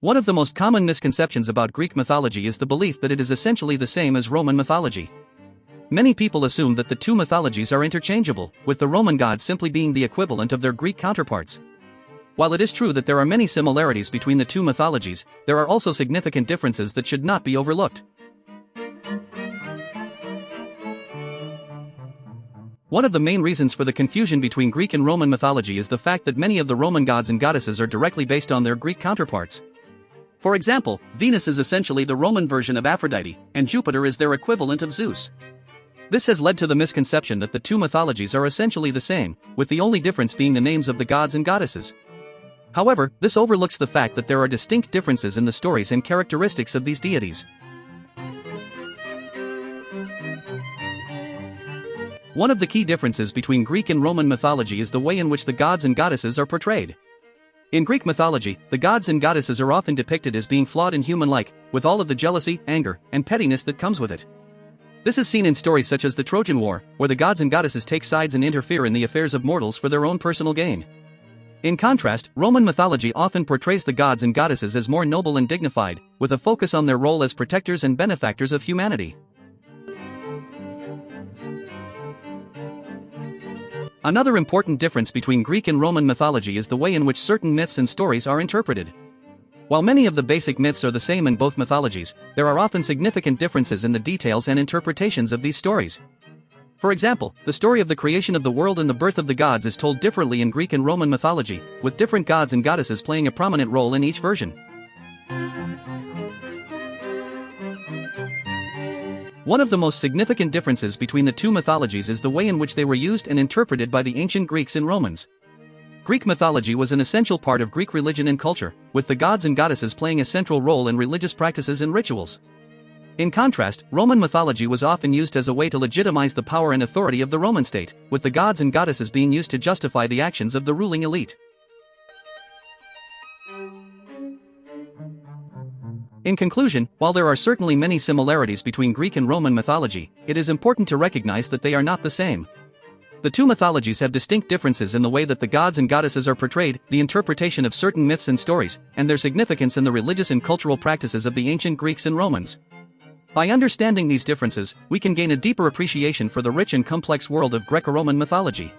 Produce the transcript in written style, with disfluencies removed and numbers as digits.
One of the most common misconceptions about Greek mythology is the belief that it is essentially the same as Roman mythology. Many people assume that the two mythologies are interchangeable, with the Roman gods simply being the equivalent of their Greek counterparts. While it is true that there are many similarities between the two mythologies, there are also significant differences that should not be overlooked. One of the main reasons for the confusion between Greek and Roman mythology is the fact that many of the Roman gods and goddesses are directly based on their Greek counterparts. For example, Venus is essentially the Roman version of Aphrodite, and Jupiter is their equivalent of Zeus. This has led to the misconception that the two mythologies are essentially the same, with the only difference being the names of the gods and goddesses. However, this overlooks the fact that there are distinct differences in the stories and characteristics of these deities. One of the key differences between Greek and Roman mythology is the way in which the gods and goddesses are portrayed. In Greek mythology, the gods and goddesses are often depicted as being flawed and human-like, with all of the jealousy, anger, and pettiness that comes with it. This is seen in stories such as the Trojan War, where the gods and goddesses take sides and interfere in the affairs of mortals for their own personal gain. In contrast, Roman mythology often portrays the gods and goddesses as more noble and dignified, with a focus on their role as protectors and benefactors of humanity. Another important difference between Greek and Roman mythology is the way in which certain myths and stories are interpreted. While many of the basic myths are the same in both mythologies, there are often significant differences in the details and interpretations of these stories. For example, the story of the creation of the world and the birth of the gods is told differently in Greek and Roman mythology, with different gods and goddesses playing a prominent role in each version. One of the most significant differences between the two mythologies is the way in which they were used and interpreted by the ancient Greeks and Romans. Greek mythology was an essential part of Greek religion and culture, with the gods and goddesses playing a central role in religious practices and rituals. In contrast, Roman mythology was often used as a way to legitimize the power and authority of the Roman state, with the gods and goddesses being used to justify the actions of the ruling elite. In conclusion, while there are certainly many similarities between Greek and Roman mythology, it is important to recognize that they are not the same. The two mythologies have distinct differences in the way that the gods and goddesses are portrayed, the interpretation of certain myths and stories, and their significance in the religious and cultural practices of the ancient Greeks and Romans. By understanding these differences, we can gain a deeper appreciation for the rich and complex world of Greco-Roman mythology.